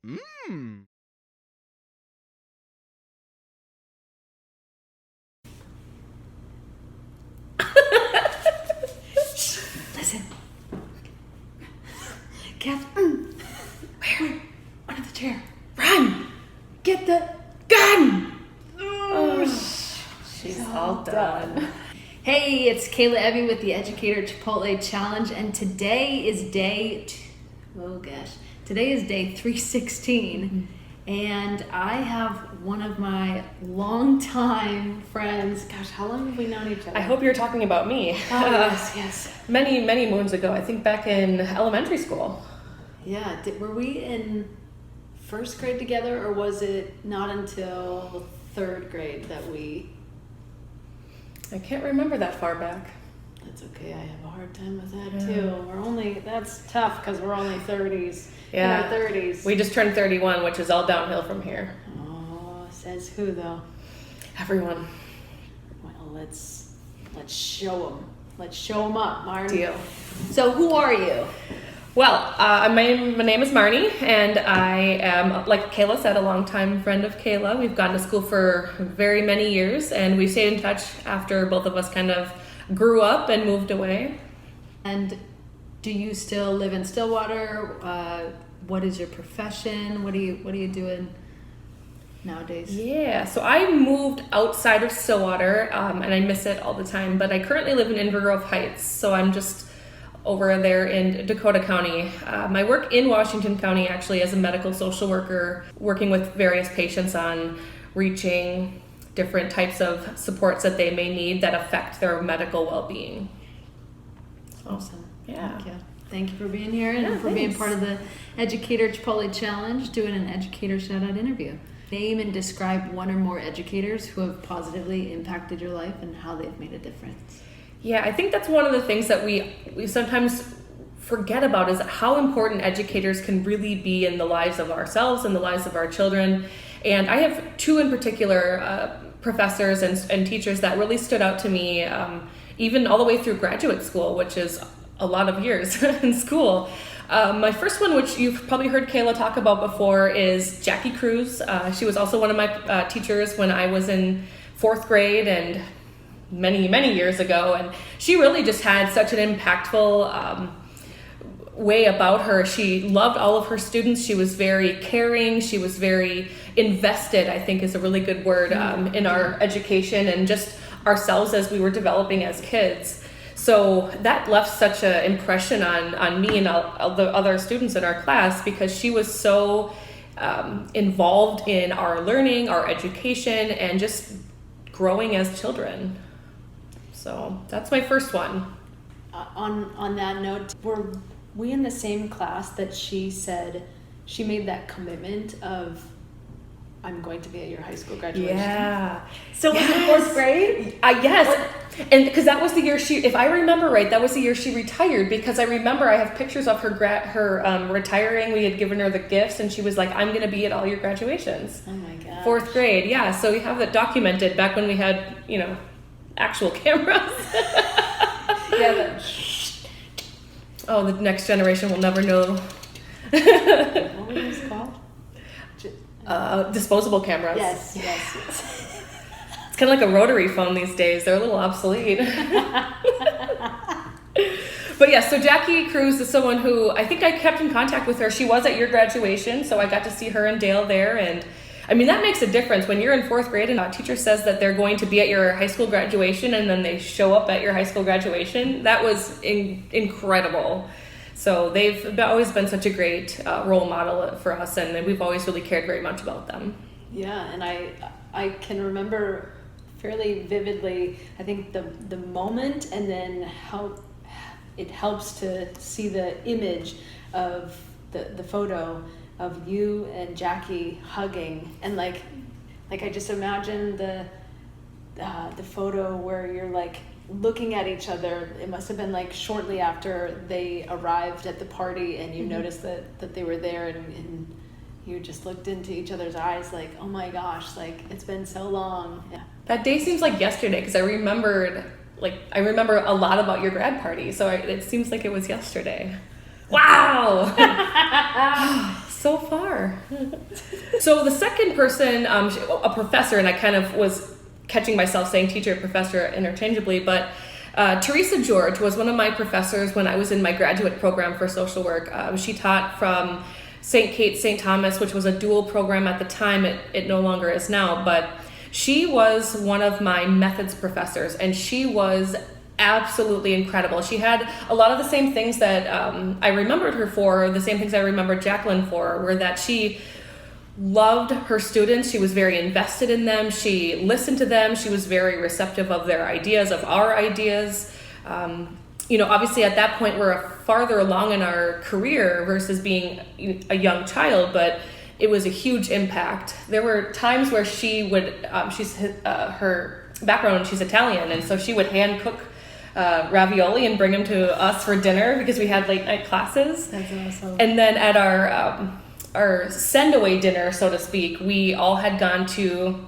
Mmm. Listen. Kath, where? Under the chair. Run! Get the gun! Oh, she's all done. Hey, it's Kayla Ebbe with the Educator Chipotle Challenge, and today is day 316, and I have one of my longtime friends. Gosh, how long have we known each other? I hope you're talking about me. Oh, yes. Many, many moons ago, I think back in elementary school. Yeah, were we in first grade together, or was it not until third grade that we... I can't remember that far back. That's okay, I have a hard time with that too. That's tough because we're only 30s. Yeah. In our 30s. We just turned 31, which is all downhill from here. Oh, says who though? Everyone. Well, let's show them. Let's show them up, Marnie. Deal. So who are you? Well, my name is Marnie, and I am, like Kayla said, a longtime friend of Kayla. We've gone to school for very many years, and we stayed in touch after both of us kind of grew up and moved away. And do you still live in Stillwater? What is your profession? What are you doing nowadays? Yeah, so I moved outside of Stillwater, and I miss it all the time, but I currently live in Inver Grove Heights, so I'm just over there in Dakota County. I work in Washington County actually as a medical social worker, working with various patients on reaching different types of supports that they may need that affect their medical well-being. Awesome. Yeah. Thank you for being here and for being part of the Educator Chipotle Challenge, doing an Educator Shout Out Interview. Name and describe one or more educators who have positively impacted your life and how they've made a difference. Yeah, I think that's one of the things that we sometimes forget about is how important educators can really be in the lives of ourselves and the lives of our children. And I have two in particular, professors and teachers that really stood out to me, even all the way through graduate school, which is a lot of years in school. My first one, which you've probably heard Kayla talk about before, is Jackie Kruse. She was also one of my teachers when I was in fourth grade and many, many years ago. And she really just had such an impactful way about her. She loved all of her students. She was very caring. She was very invested, I think is a really good word, in our education and just ourselves as we were developing as kids. So that left such an impression on me and all the other students in our class because she was so involved in our learning, our education, and just growing as children. So that's my first one. On that note, were we in the same class that she said she made that commitment of, I'm going to be at your high school graduation? Yeah. So was it fourth grade? Yes. And because that was the year if I remember right, that was the year she retired, because I remember I have pictures of her retiring. We had given her the gifts and she was like, I'm going to be at all your graduations. Oh my God. Fourth grade. Yeah. So we have that documented back when we had, actual cameras. Yeah. Oh, the next generation will never know. What were those called? Disposable cameras. Yes. It's kind of like a rotary phone these days. They're a little obsolete. But yeah, so Jackie Kruse is someone who I think I kept in contact with her. She was at your graduation, so I got to see her and Dale there. And I mean, that makes a difference when you're in fourth grade and a teacher says that they're going to be at your high school graduation and then they show up at your high school graduation. That was incredible. So they've always been such a great role model for us, and we've always really cared very much about them. Yeah, and I can remember fairly vividly, I think the moment, and then how it helps to see the image of the photo of you and Jackie hugging, and like I just imagine the photo where you're like looking at each other. It must have been like shortly after they arrived at the party, and you noticed that they were there, and you just looked into each other's eyes like, oh my gosh, like it's been so long. Yeah. That day seems like yesterday because I remember a lot about your grad party, so it seems like it was yesterday. Wow. So far. are. So the second person, a professor, and I kind of was catching myself saying teacher, professor interchangeably, but Teresa George was one of my professors when I was in my graduate program for social work. She taught from St. Kate, St. Thomas, which was a dual program at the time. It no longer is now, but she was one of my methods professors, and she was absolutely incredible. She had a lot of the same things that I remembered her for, the same things I remembered Jacqueline for, were that she loved her students. She was very invested in them. She listened to them. She was very receptive of their ideas, of our ideas. Obviously at that point we're farther along in our career versus being a young child, but it was a huge impact. There were times where she would, her background, she's Italian, and so she would hand cook ravioli and bring them to us for dinner because we had late night classes. That's awesome. And then at our send away dinner, so to speak, we all had gone to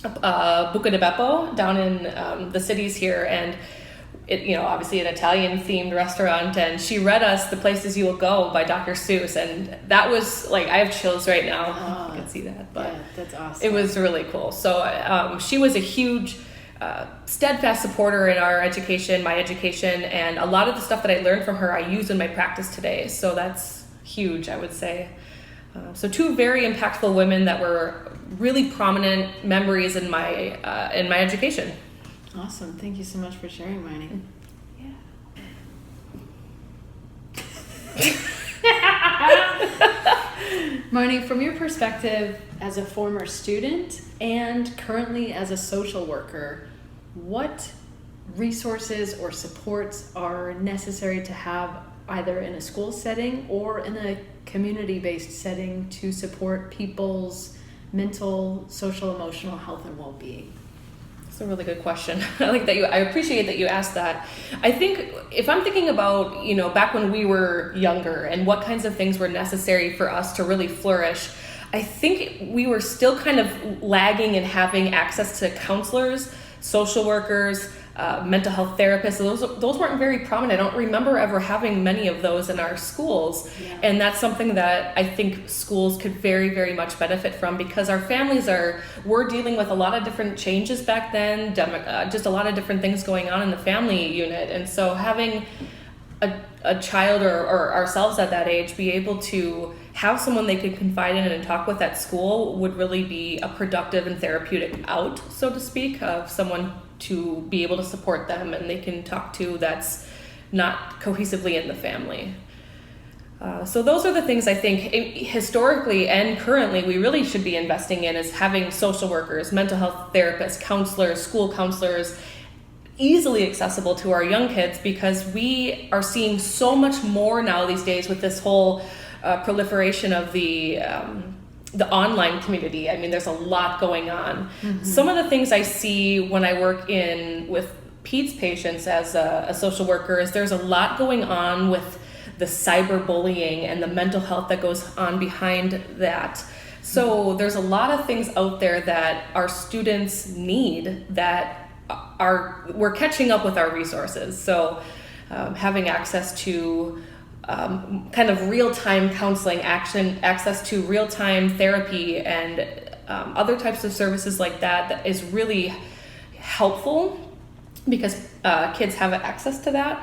Buca di Beppo down in the cities here, and it, obviously an Italian themed restaurant, and she read us The Places You Will Go by Dr. Seuss, and that was like, I have chills right now. You can see that, but yeah, that's awesome. It was really cool. So she was a huge steadfast supporter in our education, my education, and a lot of the stuff that I learned from her I use in my practice today. So that's huge, I would say. So two very impactful women that were really prominent memories in my education. Awesome. Thank you so much for sharing, Marnie. Yeah. Marnie, from your perspective as a former student and currently as a social worker, what resources or supports are necessary to have either in a school setting or in a community-based setting to support people's mental, social, emotional health and well-being? That's a really good question. I like that I appreciate that you asked that. I think if I'm thinking about, back when we were younger and what kinds of things were necessary for us to really flourish, I think we were still kind of lagging in having access to counselors, social workers, mental health therapists. Those weren't very prominent. I don't remember ever having many of those in our schools. Yeah. And that's something that I think schools could very, very much benefit from, because our families were dealing with a lot of different changes back then, just a lot of different things going on in the family unit. And so having a child or ourselves at that age be able to have someone they could confide in and talk with at school would really be a productive and therapeutic out, so to speak, of someone to be able to support them and they can talk to that's not cohesively in the family. So those are the things I think historically and currently we really should be investing in, is having social workers, mental health therapists, counselors, school counselors, easily accessible to our young kids, because we are seeing so much more now these days with this whole proliferation of the online community. I mean, there's a lot going on. Mm-hmm. Some of the things I see when I work with PEDS patients as a social worker is there's a lot going on with the cyberbullying and the mental health that goes on behind that. So there's a lot of things out there that our students need that we're catching up with our resources. So having access to kind of real-time counseling access to real-time therapy and other types of services like that is really helpful, because kids have access to that.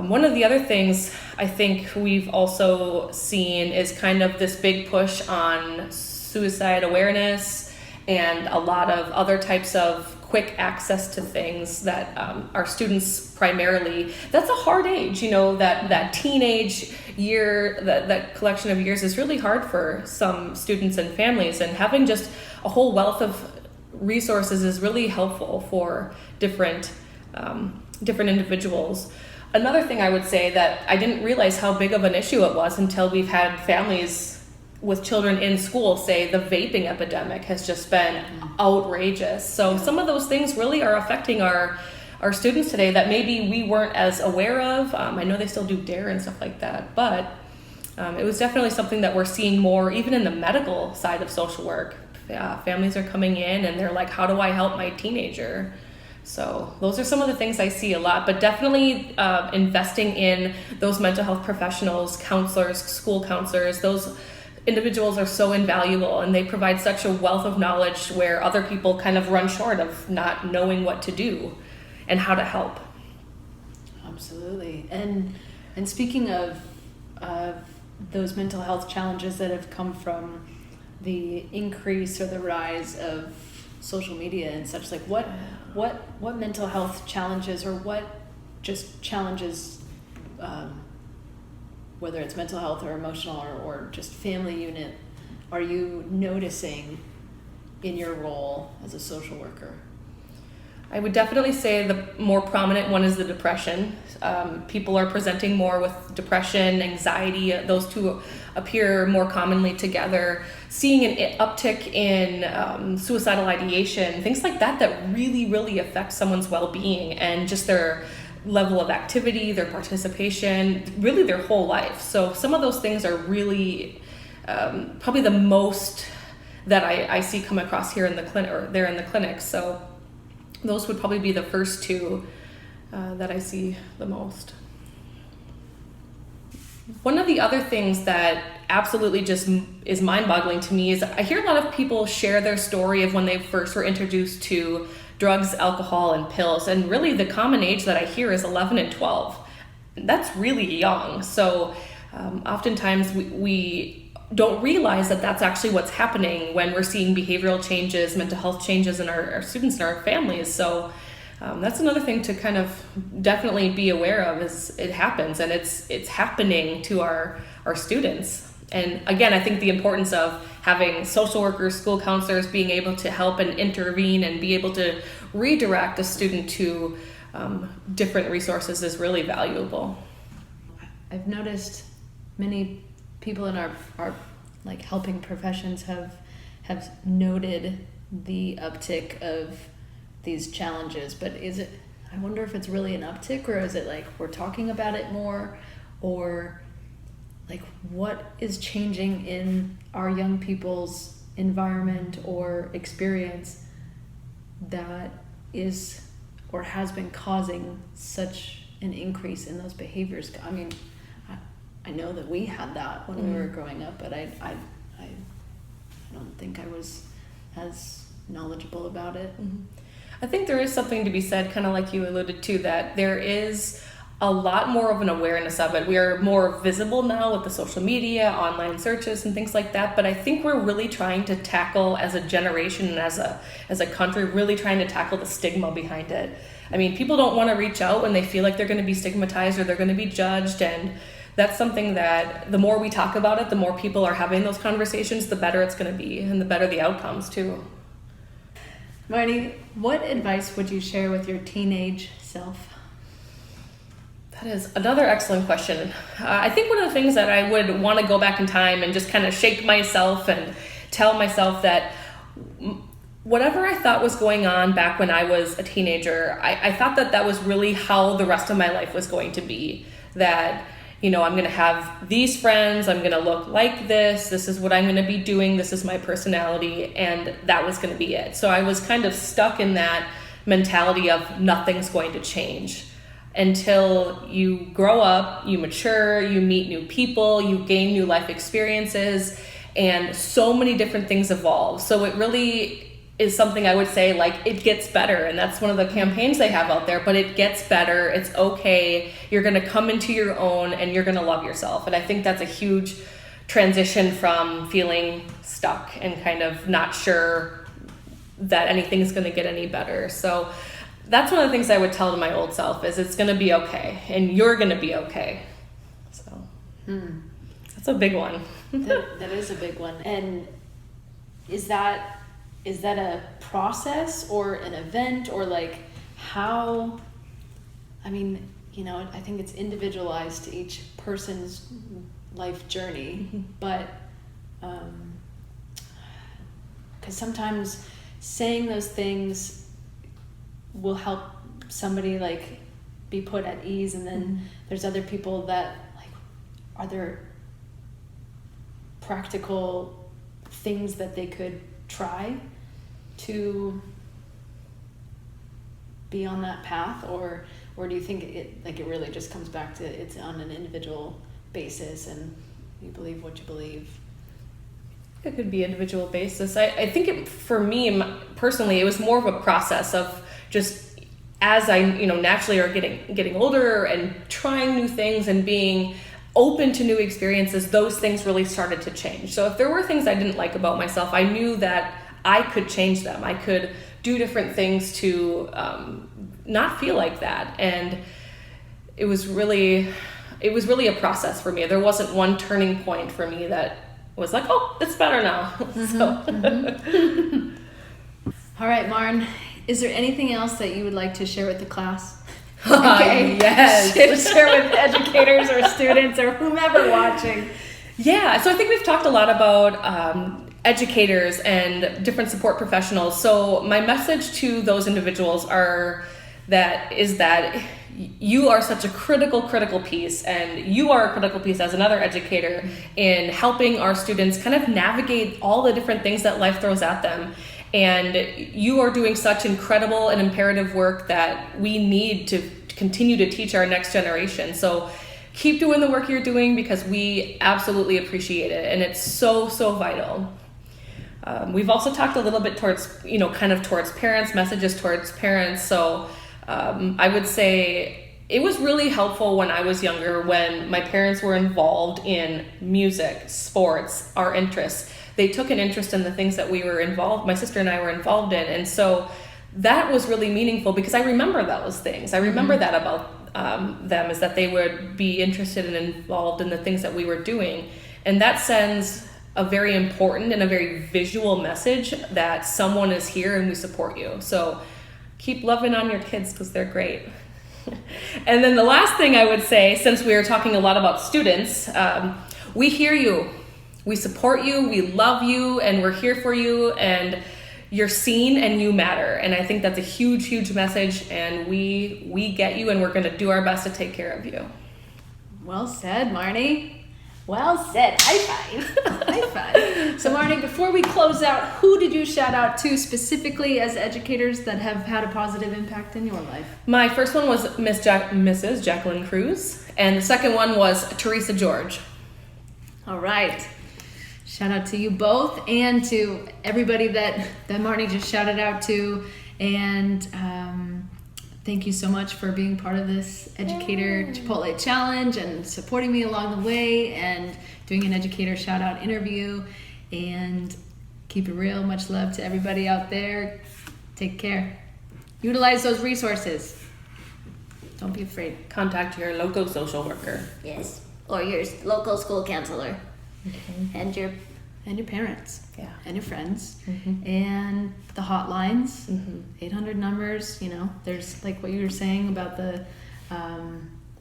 One of the other things I think we've also seen is kind of this big push on suicide awareness and a lot of other types of quick access to things that our students primarily, that's a hard age, that teenage year, that collection of years is really hard for some students and families, and having just a whole wealth of resources is really helpful for different individuals. Another thing I would say that I didn't realize how big of an issue it was until we've had families with children in school say the vaping epidemic has just been outrageous. So some of those things really are affecting our students today that maybe we weren't as aware of. I know they still do DARE and stuff like that, but it was definitely something that we're seeing more even in the medical side of social work. Families are coming in and they're like, how do I help my teenager? So those are some of the things I see a lot, but definitely investing in those mental health professionals, counselors, school counselors, those individuals are so invaluable, and they provide such a wealth of knowledge where other people kind of run short of not knowing what to do and how to help. Absolutely. And speaking of those mental health challenges that have come from the increase or the rise of social media and such, like what mental health challenges, or what just challenges, whether it's mental health or emotional or just family unit, are you noticing in your role as a social worker? I would definitely say the more prominent one is the depression. People are presenting more with depression, anxiety. Those two appear more commonly together. Seeing an uptick in suicidal ideation, things like that really, really affect someone's well-being and just their level of activity, their participation, really their whole life. So some of those things are really probably the most that I see come across here in the clinic, or there in the clinic. So those would probably be the first two that I see the most. One of the other things that absolutely just is mind-boggling to me is I hear a lot of people share their story of when they first were introduced to drugs, alcohol, and pills. And really the common age that I hear is 11 and 12. That's really young. So oftentimes we don't realize that that's actually what's happening when we're seeing behavioral changes, mental health changes in our students and our families. So that's another thing to kind of definitely be aware of, is it happens, and it's happening to our students. And again, I think the importance of having social workers, school counselors being able to help and intervene and be able to redirect a student to different resources is really valuable. I've noticed many people in our like helping professions have noted the uptick of these challenges, but I wonder if it's really an uptick, or is it like we're talking about it more, or like what is changing in our young people's environment or experience that is or has been causing such an increase in those behaviors? I mean, I know that we had that when we were growing up, but I don't think I was as knowledgeable about it. I think there is something to be said, kind of like you alluded to, that there is a lot more of an awareness of it. We are more visible now with the social media, online searches, and things like that. But I think we're really trying to tackle, as a generation and as a country, really trying to tackle the stigma behind it. I mean, people don't want to reach out when they feel like they're going to be stigmatized or they're going to be judged, and that's something that the more we talk about it, the more people are having those conversations, the better it's going to be, and the better the outcomes too. Marnie, what advice would you share with your teenage self? That is another excellent question. I think one of the things that I would want to go back in time and just kind of shake myself and tell myself that whatever I thought was going on back when I was a teenager, I thought that was really how the rest of my life was going to be. That, you know, I'm going to have these friends, I'm going to look like this is what I'm going to be doing, this is my personality, and that was going to be it. So I was kind of stuck in that mentality of nothing's going to change until you grow up, you mature, you meet new people, you gain new life experiences, and so many different things evolve. So it really is something I would say, like, it gets better, and that's one of the campaigns they have out there, but it gets better, it's okay, you're going to come into your own, and you're going to love yourself. And I think that's a huge transition from feeling stuck and kind of not sure that anything's going to get any better. So that's one of the things I would tell to my old self, is it's going to be okay, and you're going to be okay. So that's a big one. That is a big one. And is that a process or an event, or like how, I mean, you know, I think it's individualized to each person's life journey, but because sometimes saying those things will help somebody like be put at ease, and then there's other people that, like, are there practical things that they could try to be on that path, or do you think it really just comes back to it's on an individual basis and you believe what you believe? It could be individual basis. I think for me personally, it was more of a process of just as I, naturally are getting older and trying new things and being open to new experiences, those things really started to change. So if there were things I didn't like about myself, I knew that I could change them. I could do different things to not feel like that. And it was really a process for me. There wasn't one turning point for me that was like, oh, it's better now. All right, Marn, is there anything else that you would like to share with the class? Okay. Yes. Share with educators or students or whomever watching. Yeah, so I think we've talked a lot about educators and different support professionals. So my message to those individuals is that you are such a critical piece, and you are a critical piece as another educator in helping our students kind of navigate all the different things that life throws at them. And you are doing such incredible and imperative work that we need to continue to teach our next generation. So keep doing the work you're doing, because we absolutely appreciate it, and it's so vital. We've also talked a little bit towards parents, messages towards parents. So I would say it was really helpful when I was younger, when my parents were involved in music, sports, our interests. They took an interest in the things that my sister and I were involved in. And so that was really meaningful, because I remember those things. I remember that about them, is that they would be interested and involved in the things that we were doing. And that sends a very important and a very visual message that someone is here and we support you. So keep loving on your kids, because they're great. And then the last thing I would say, since we are talking a lot about students, we hear you, we support you, we love you, and we're here for you, and you're seen and you matter. And I think that's a huge message, and we get you, and we're going to do our best to take care of you. Well said, Marnie. Well said. High five. High five. So Marnie, before we close out, who did you shout out to specifically as educators that have had a positive impact in your life? My first one was Mrs. Jacqueline Kruse, and the second one was Teresa George. All right. Shout out to you both, and to everybody that Marnie just shouted out to. And thank you so much for being part of this Educator Chipotle Challenge and supporting me along the way and doing an Educator Shout Out interview. And keep it real. Much love to everybody out there. Take care. Utilize those resources. Don't be afraid. Contact your local social worker. Yes, or your local school counselor. Mm-hmm. And your parents. Yeah. And your friends. Mm-hmm. And the hotlines. Mm-hmm. 800 numbers. There's like what you were saying about the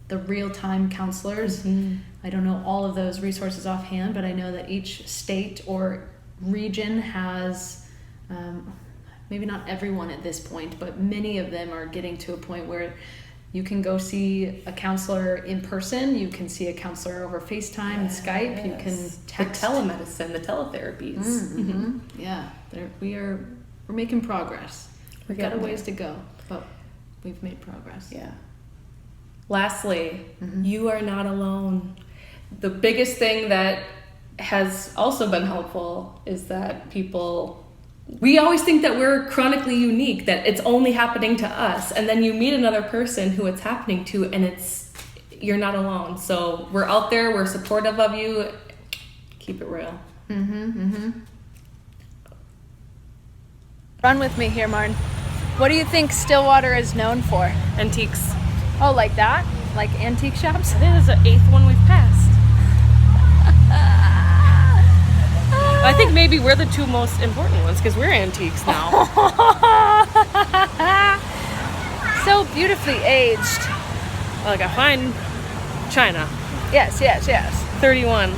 real-time counselors. Mm-hmm. I don't know all of those resources offhand, but I know that each state or region has, maybe not everyone at this point, but many of them are getting to a point where you can go see a counselor in person. You can see a counselor over FaceTime and Skype. You can text. The telemedicine, the teletherapies. Mm-hmm. Yeah, we're making progress. We've got a getting ways to go, but we've made progress. Yeah. Lastly, you are not alone. The biggest thing that has also been helpful is that we always think that we're chronically unique, that it's only happening to us, and then you meet another person who it's happening to, and you're not alone. So we're out there, we're supportive of you. Keep it real. Run with me here, Marn. What do you think Stillwater is known for? Antiques. Oh, like that? Like antique shops? I think it's the 8th one we've passed. I think maybe we're the 2 most important ones, because we're antiques now. So beautifully aged. Like a fine china. Yes. 31.